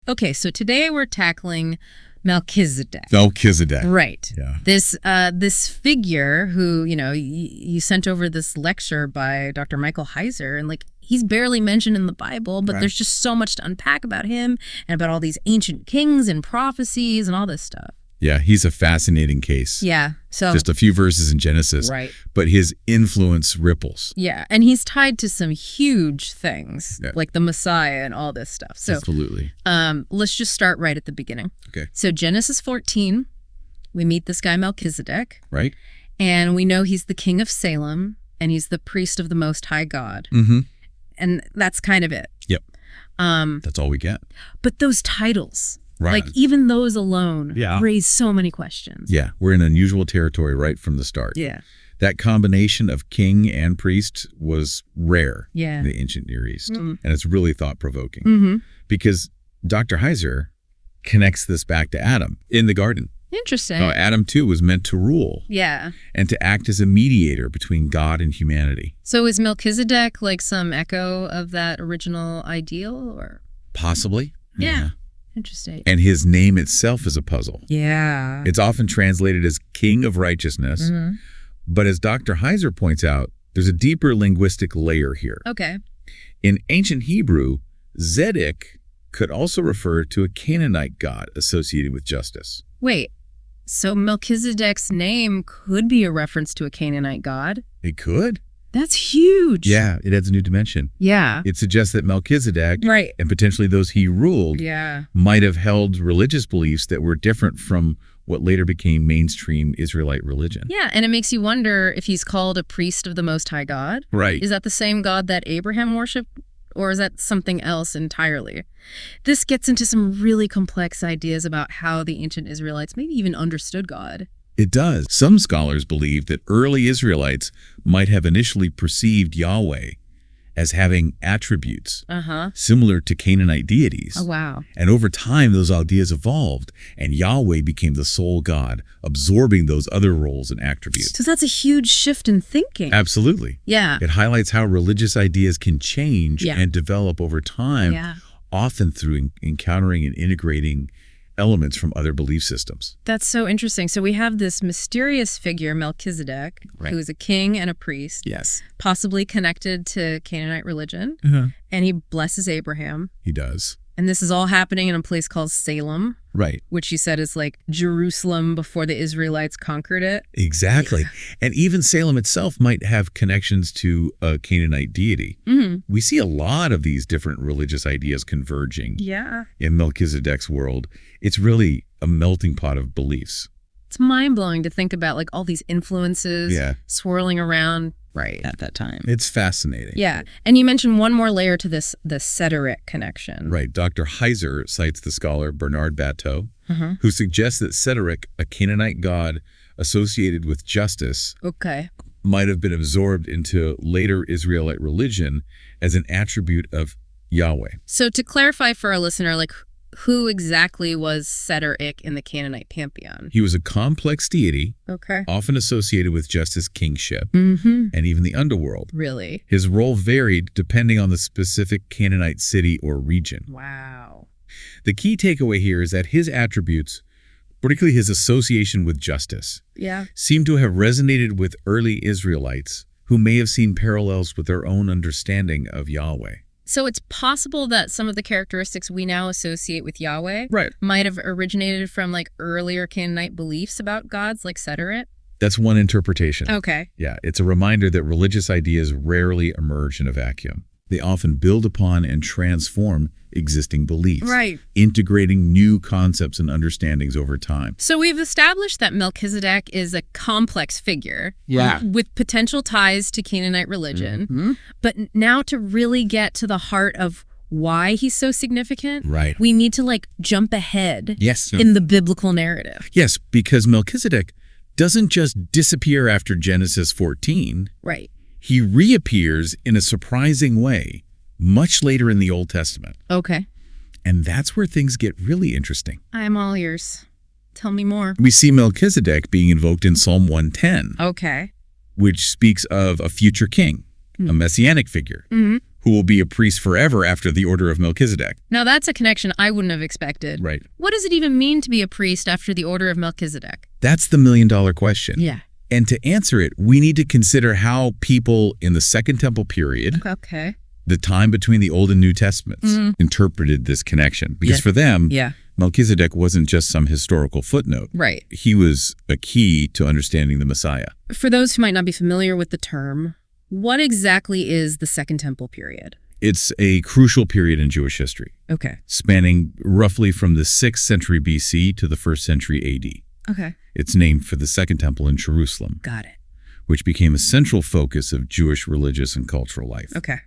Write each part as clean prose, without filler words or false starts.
Okay, so today we're tackling Melchizedek. Melchizedek. Right. Yeah. This figure who, you sent over this lecture by Dr. Michael Heiser, and he's barely mentioned in the Bible, but there's just so much to unpack about him and about all these ancient kings and prophecies and all this stuff. Yeah, he's a fascinating case. Yeah. So just a few verses in Genesis, right. But his influence ripples. Yeah, and he's tied to some huge things, like the Messiah and all this stuff. So absolutely. Let's just start right at the beginning. Okay. So Genesis 14, we meet this guy Melchizedek. Right. And we know he's the king of Salem, and he's the priest of the Most High God. Mm-hmm. And that's kind of it. Yep. That's all we get. But those titles... Right. even those alone raise so many questions. Yeah, we're in unusual territory right from the start. Yeah. That combination of king and priest was rare in the ancient Near East. Mm-hmm. And it's really thought-provoking because Dr. Heiser connects this back to Adam in the garden. Interesting. Oh, Adam, too, was meant to rule. Yeah. And to act as a mediator between God and humanity. So is Melchizedek some echo of that original ideal? Or possibly. Yeah. Interesting. And his name itself is a puzzle. Yeah. It's often translated as King of Righteousness. Mm-hmm. But as Dr. Heiser points out, there's a deeper linguistic layer here. Okay. In ancient Hebrew, Zedek could also refer to a Canaanite god associated with justice. Wait, so Melchizedek's name could be a reference to a Canaanite god? It could. That's huge. Yeah, it adds a new dimension. Yeah. It suggests that Melchizedek, and potentially those he ruled, might have held religious beliefs that were different from what later became mainstream Israelite religion. Yeah, and it makes you wonder if he's called a priest of the Most High God. Right. Is that the same God that Abraham worshipped, or is that something else entirely? This gets into some really complex ideas about how the ancient Israelites maybe even understood God. It does. Some scholars believe that early Israelites might have initially perceived Yahweh as having attributes similar to Canaanite deities. Oh, wow. And over time, those ideas evolved, and Yahweh became the sole God, absorbing those other roles and attributes. So that's a huge shift in thinking. Absolutely. Yeah. It highlights how religious ideas can change and develop over time, often through encountering and integrating elements from other belief systems. That's so interesting. So we have this mysterious figure, Melchizedek, who is a king and a priest, possibly connected to Canaanite religion, and he blesses Abraham. He does. And this is all happening in a place called Salem, which you said is like Jerusalem before the Israelites conquered it. Exactly. Yeah. And even Salem itself might have connections to a Canaanite deity. Mm-hmm. We see a lot of these different religious ideas converging in Melchizedek's world. It's really a melting pot of beliefs. It's mind-blowing to think about all these influences swirling around at that time. It's fascinating. Yeah. And you mentioned one more layer to this, the Sederic connection. Right. Dr. Heiser cites the scholar Bernard Bateau, who suggests that Sederic, a Canaanite god associated with justice, might have been absorbed into later Israelite religion as an attribute of Yahweh. So to clarify for our listener, who exactly was Sederic in the Canaanite pantheon? He was a complex deity, often associated with justice, kingship, and even the underworld. Really? His role varied depending on the specific Canaanite city or region. Wow. The key takeaway here is that his attributes, particularly his association with justice, seem to have resonated with early Israelites who may have seen parallels with their own understanding of Yahweh. So it's possible that some of the characteristics we now associate with Yahweh might have originated from earlier Canaanite beliefs about gods like Sederic? That's one interpretation. Okay. Yeah, it's a reminder that religious ideas rarely emerge in a vacuum. They often build upon and transform existing beliefs, integrating new concepts and understandings over time. So we've established that Melchizedek is a complex figure with potential ties to Canaanite religion. But now to really get to the heart of why he's so significant, we need to jump ahead in the biblical narrative. Yes, because Melchizedek doesn't just disappear after Genesis 14. He reappears in a surprising way much later in the Old Testament. Okay. And that's where things get really interesting. I'm all ears. Tell me more. We see Melchizedek being invoked in Psalm 110. Okay. Which speaks of a future king, a messianic figure, who will be a priest forever after the order of Melchizedek. Now that's a connection I wouldn't have expected. Right. What does it even mean to be a priest after the order of Melchizedek? That's the million-dollar question. Yeah. And to answer it, we need to consider how people in the Second Temple period, the time between the Old and New Testaments, interpreted this connection. Because for them, Melchizedek wasn't just some historical footnote. Right. He was a key to understanding the Messiah. For those who might not be familiar with the term, what exactly is the Second Temple period? It's a crucial period in Jewish history. Okay. Spanning roughly from the 6th century BC to the 1st century AD. Okay. It's named for the Second Temple in Jerusalem. Got it. Which became a central focus of Jewish religious and cultural life. Okay.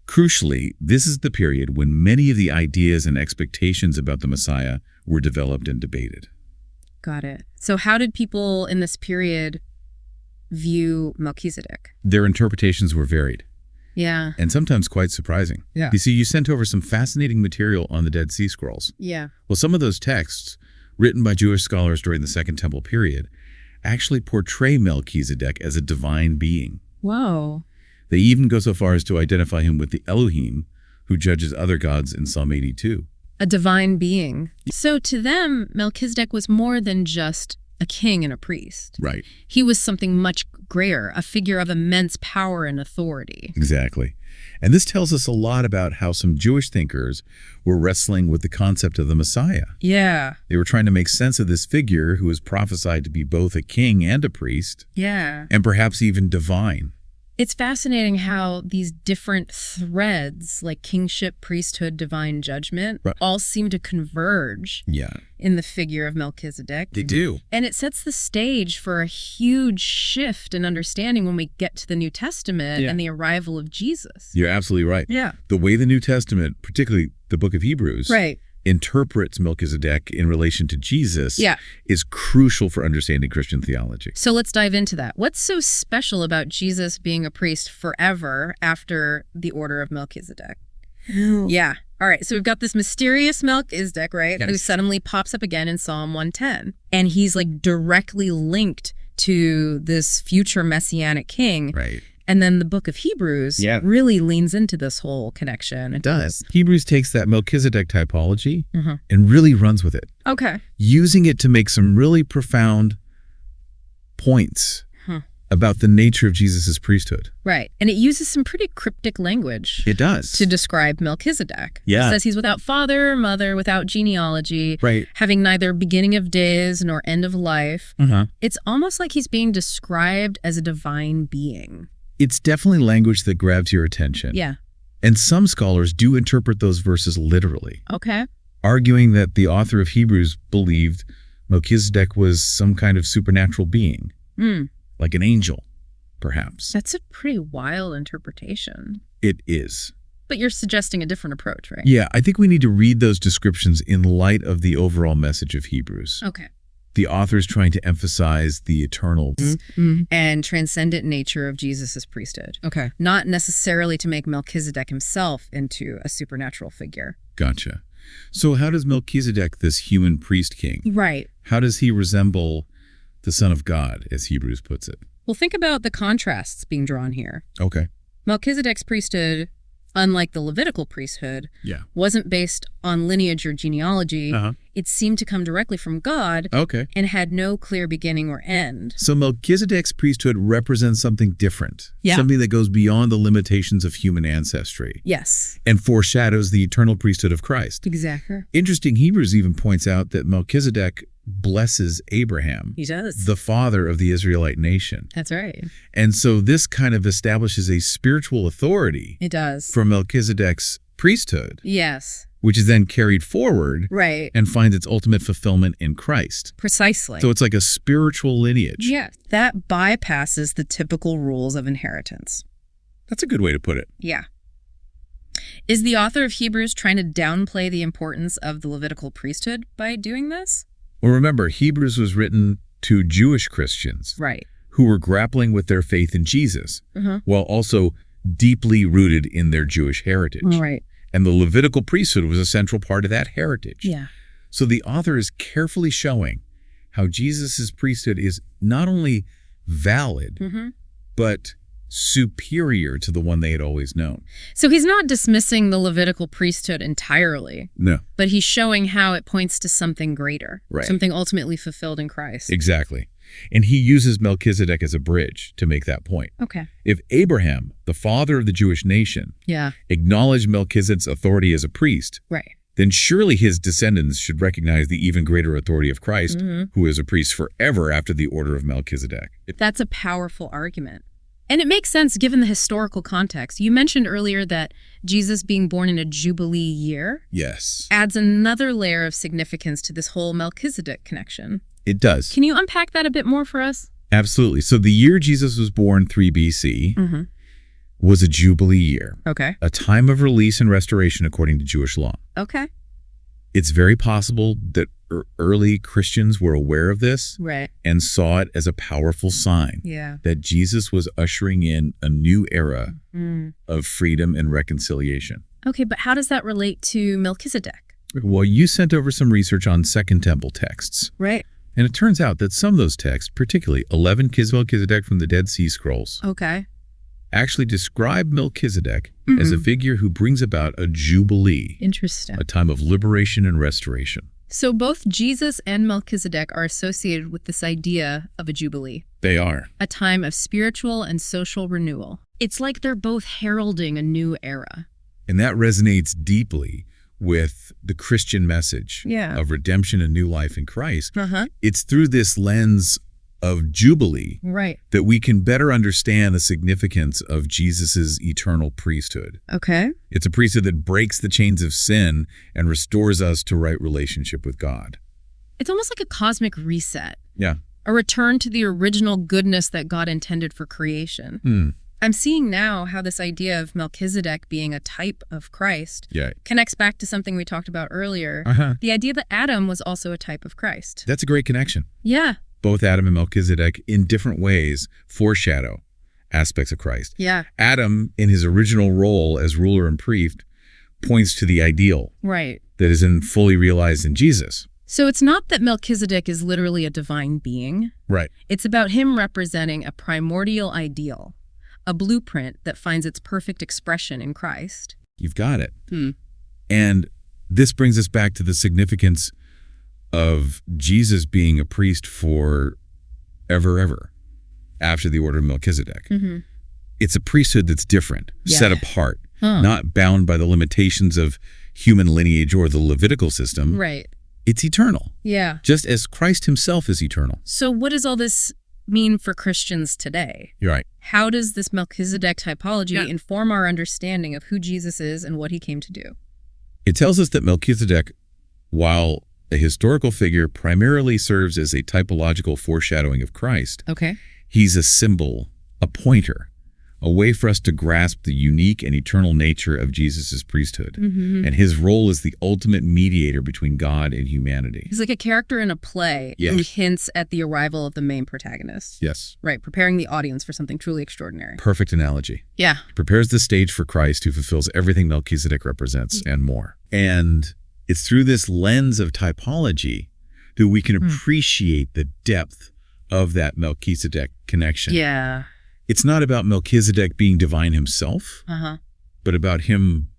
Crucially, this is the period when many of the ideas and expectations about the Messiah were developed and debated. Got it. So how did people in this period view Melchizedek? Their interpretations were varied. Yeah. And sometimes quite surprising. Yeah. You see, you sent over some fascinating material on the Dead Sea Scrolls. Yeah. Well, some of those texts, written by Jewish scholars during the Second Temple period, actually portray Melchizedek as a divine being. Whoa. They even go so far as to identify him with the Elohim, who judges other gods in Psalm 82. A divine being. So to them, Melchizedek was more than just a king and a priest. Right. He was something much greater, a figure of immense power and authority. Exactly. And this tells us a lot about how some Jewish thinkers were wrestling with the concept of the Messiah. Yeah. They were trying to make sense of this figure who was prophesied to be both a king and a priest. Yeah. And perhaps even divine. It's fascinating how these different threads, like kingship, priesthood, divine judgment, all seem to converge in the figure of Melchizedek. They do. And it sets the stage for a huge shift in understanding when we get to the New Testament and the arrival of Jesus. You're absolutely right. Yeah. The way the New Testament, particularly the book of Hebrews, interprets Melchizedek in relation to Jesus is crucial for understanding Christian theology. So let's dive into that. What's so special about Jesus being a priest forever after the order of Melchizedek? Yeah. All right. So we've got this mysterious Melchizedek, right? Who suddenly pops up again in Psalm 110. And he's like directly linked to this future messianic king. Right. And then the book of Hebrews really leans into this whole connection. It does. Hebrews takes that Melchizedek typology and really runs with it. Okay. Using it to make some really profound points about the nature of Jesus' priesthood. Right. And it uses some pretty cryptic language. It does. To describe Melchizedek. Yeah. It says he's without father, mother, without genealogy. Right. Having neither beginning of days nor end of life. It's almost like he's being described as a divine being. It's definitely language that grabs your attention. Yeah. And some scholars do interpret those verses literally. Okay. Arguing that the author of Hebrews believed Melchizedek was some kind of supernatural being. Like an angel, perhaps. That's a pretty wild interpretation. It is. But you're suggesting a different approach, right? Yeah, I think we need to read those descriptions in light of the overall message of Hebrews. Okay. The author's trying to emphasize the eternal and transcendent nature of Jesus' priesthood. Okay. Not necessarily to make Melchizedek himself into a supernatural figure. Gotcha. So how does Melchizedek, this human priest king, how does he resemble the Son of God, as Hebrews puts it? Well, think about the contrasts being drawn here. Okay. Melchizedek's priesthood, unlike the Levitical priesthood, wasn't based on lineage or genealogy. It seemed to come directly from God and had no clear beginning or end. So Melchizedek's priesthood represents something different, something that goes beyond the limitations of human ancestry. Yes. And foreshadows the eternal priesthood of Christ. Exactly. Interesting, Hebrews even points out that Melchizedek blesses Abraham. He does. The father of the Israelite nation. That's right. And so this kind of establishes a spiritual authority. It does. For Melchizedek's priesthood. Yes. Which is then carried forward. Right. And finds its ultimate fulfillment in Christ. Precisely. So it's like a spiritual lineage. Yeah. That bypasses the typical rules of inheritance. That's a good way to put it. Yeah. Is the author of Hebrews trying to downplay the importance of the Levitical priesthood by doing this? Well, remember, Hebrews was written to Jewish Christians. Right. Who were grappling with their faith in Jesus, while also deeply rooted in their Jewish heritage. Right. And the Levitical priesthood was a central part of that heritage. Yeah. So the author is carefully showing how Jesus' priesthood is not only valid, but superior to the one they had always known. So he's not dismissing the Levitical priesthood entirely. No. But he's showing how it points to something greater, right. Something ultimately fulfilled in Christ. Exactly. And he uses Melchizedek as a bridge to make that point. Okay. If Abraham, the father of the Jewish nation, acknowledged Melchizedek's authority as a priest, right, then surely his descendants should recognize the even greater authority of Christ, who is a priest forever after the order of Melchizedek. That's a powerful argument. And it makes sense given the historical context. You mentioned earlier that Jesus being born in a Jubilee year adds another layer of significance to this whole Melchizedek connection. It does. Can you unpack that a bit more for us? Absolutely. So the year Jesus was born, 3 BC, was a Jubilee year. Okay. A time of release and restoration according to Jewish law. Okay. It's very possible that early Christians were aware of this and saw it as a powerful sign that Jesus was ushering in a new era of freedom and reconciliation. Okay, but how does that relate to Melchizedek? Well, you sent over some research on Second Temple texts. Right. And it turns out that some of those texts, particularly 11 Melchizedek from the Dead Sea Scrolls, actually describe Melchizedek as a figure who brings about a jubilee. Interesting. A time of liberation and restoration. So both Jesus and Melchizedek are associated with this idea of a jubilee. They are. A time of spiritual and social renewal. It's like they're both heralding a new era. And that resonates deeply with the Christian message of redemption and new life in Christ. It's through this lens of Jubilee that we can better understand the significance of Jesus's eternal priesthood. Okay. It's a priesthood that breaks the chains of sin and restores us to right relationship with God. It's almost like a cosmic reset. Yeah. A return to the original goodness that God intended for creation. I'm seeing now how this idea of Melchizedek being a type of Christ connects back to something we talked about earlier. The idea that Adam was also a type of Christ. That's a great connection. Yeah. Both Adam and Melchizedek, in different ways, foreshadow aspects of Christ. Yeah. Adam, in his original role as ruler and priest, points to the ideal that is fully realized in Jesus. So it's not that Melchizedek is literally a divine being. Right. It's about him representing a primordial ideal, a blueprint that finds its perfect expression in Christ. You've got it. And this brings us back to the significance of Jesus being a priest for ever after the order of Melchizedek. It's a priesthood that's different, set apart, not bound by the limitations of human lineage or the Levitical system. Right. It's eternal. Yeah. Just as Christ himself is eternal. So what does all this mean for Christians today? You're right. How does this Melchizedek typology inform our understanding of who Jesus is and what he came to do? It tells us that Melchizedek, while a historical figure, primarily serves as a typological foreshadowing of Christ. Okay. He's a symbol, a pointer, a way for us to grasp the unique and eternal nature of Jesus's priesthood and his role as the ultimate mediator between God and humanity. He's like a character in a play who hints at the arrival of the main protagonist. Yes. Right, preparing the audience for something truly extraordinary. Perfect analogy. Yeah. He prepares the stage for Christ, who fulfills everything Melchizedek represents and more. And it's through this lens of typology that we can appreciate the depth of that Melchizedek connection. Yeah. It's not about Melchizedek being divine himself, but about him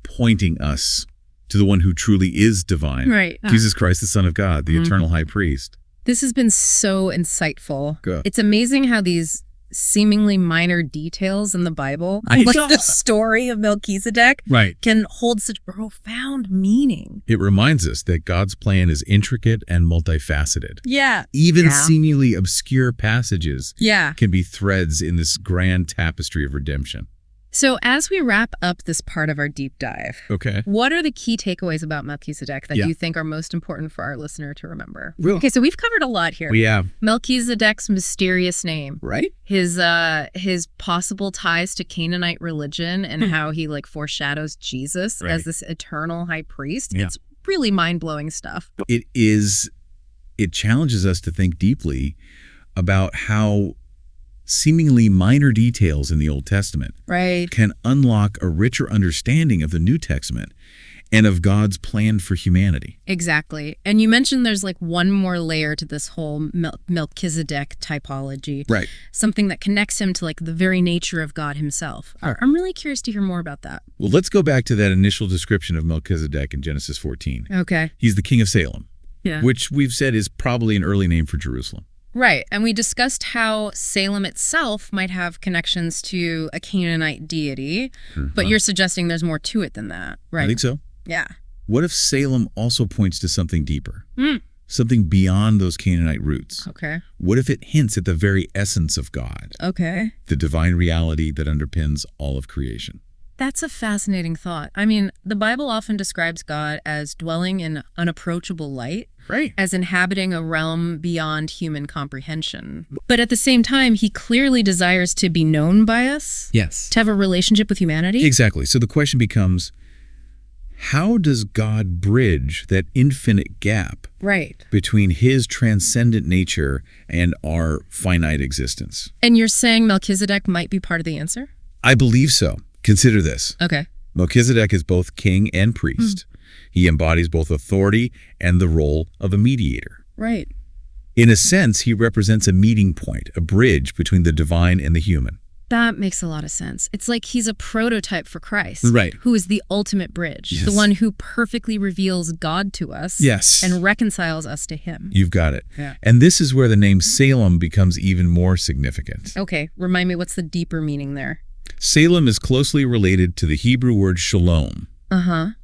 pointing us to the one who truly is divine. Right. Jesus Christ, the Son of God, the eternal high priest. This has been so insightful. Good. It's amazing how these seemingly minor details in the Bible, like the story of Melchizedek, can hold such profound meaning. It reminds us that God's plan is intricate and multifaceted. Yeah. Even seemingly obscure passages can be threads in this grand tapestry of redemption. So as we wrap up this part of our deep dive, what are the key takeaways about Melchizedek that you think are most important for our listener to remember? Okay, so we've covered a lot here. We have. Melchizedek's mysterious name. Right. His possible ties to Canaanite religion and how he foreshadows Jesus as this eternal high priest. It's really mind-blowing stuff. It challenges us to think deeply about how seemingly minor details in the Old Testament can unlock a richer understanding of the New Testament and of God's plan for humanity. Exactly. And you mentioned there's like one more layer to this whole Melchizedek typology. Right. Something that connects him to like the very nature of God himself. I'm really curious to hear more about that. Well, let's go back to that initial description of Melchizedek in Genesis 14. Okay. He's the king of Salem, yeah, which we've said is probably an early name for Jerusalem. Right. And we discussed how Salem itself might have connections to a Canaanite deity, but you're suggesting there's more to it than that, right? I think so. Yeah. What if Salem also points to something deeper? Something beyond those Canaanite roots? Okay. What if it hints at the very essence of God? Okay. The divine reality that underpins all of creation. That's a fascinating thought. I mean, the Bible often describes God as dwelling in unapproachable light, right, as inhabiting a realm beyond human comprehension. But at the same time, he clearly desires to be known by us. Yes. To have a relationship with humanity. Exactly. So the question becomes, how does God bridge that infinite gap between his transcendent nature and our finite existence? And you're saying Melchizedek might be part of the answer? I believe so. Consider this. Okay. Melchizedek is both king and priest. He embodies both authority and the role of a mediator. Right. In a sense, he represents a meeting point, a bridge between the divine and the human. That makes a lot of sense. It's like he's a prototype for Christ, right, who is the ultimate bridge, yes, the one who perfectly reveals God to us, yes, and reconciles us to him. You've got it. Yeah. And this is where the name Salem becomes even more significant. Okay, remind me, what's the deeper meaning there? Salem is closely related to the Hebrew word shalom,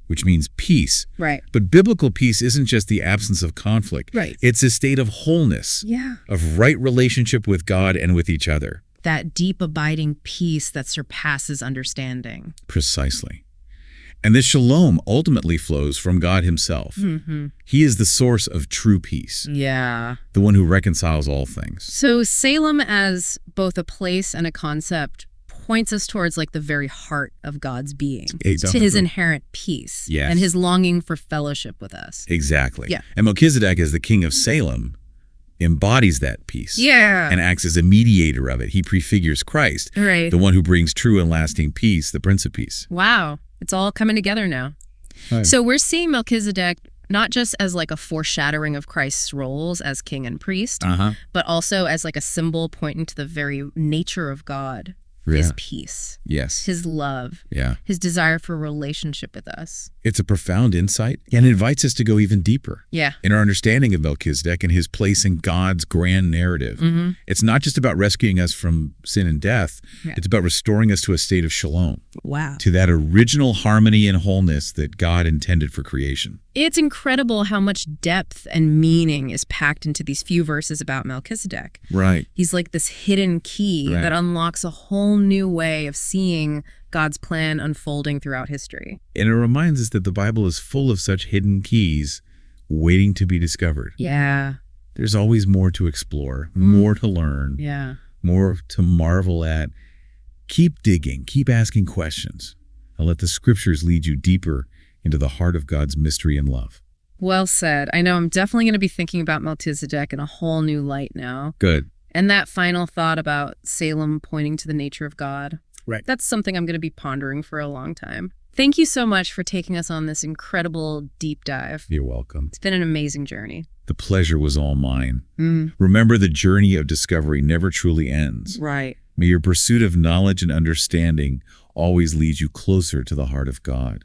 which means peace. Right. But biblical peace isn't just the absence of conflict. Right. It's a state of wholeness, of right relationship with God and with each other. That deep, abiding peace that surpasses understanding. Precisely. And this shalom ultimately flows from God himself. He is the source of true peace. Yeah. The one who reconciles all things. So Salem as both a place and a concept points us towards like the very heart of God's being, to his inherent peace, and his longing for fellowship with us. Exactly. Yeah. And Melchizedek, as the king of Salem, embodies that peace, and acts as a mediator of it. He prefigures Christ, right, the one who brings true and lasting peace, the Prince of Peace. Wow, it's all coming together now. Right. So we're seeing Melchizedek not just as like a foreshadowing of Christ's roles as king and priest, but also as like a symbol pointing to the very nature of God. His peace, his love, his desire for a relationship with us. It's a profound insight and invites us to go even deeper in our understanding of Melchizedek and his place in God's grand narrative. It's not just about rescuing us from sin and death. It's about restoring us to a state of shalom. Wow. To that original harmony and wholeness that God intended for creation. It's incredible how much depth and meaning is packed into these few verses about Melchizedek. Right. He's like this hidden key that unlocks a whole new way of seeing God's plan unfolding throughout history. And it reminds us that the Bible is full of such hidden keys waiting to be discovered. Yeah. There's always more to explore, more to learn, more to marvel at. Keep digging, keep asking questions, and let the scriptures lead you deeper into the heart of God's mystery and love. Well said. I know I'm definitely going to be thinking about Melchizedek in a whole new light now. Good. And that final thought about Salem pointing to the nature of God. Right. That's something I'm going to be pondering for a long time. Thank you so much for taking us on this incredible deep dive. You're welcome. It's been an amazing journey. The pleasure was all mine. Remember, the journey of discovery never truly ends. Right. May your pursuit of knowledge and understanding always lead you closer to the heart of God.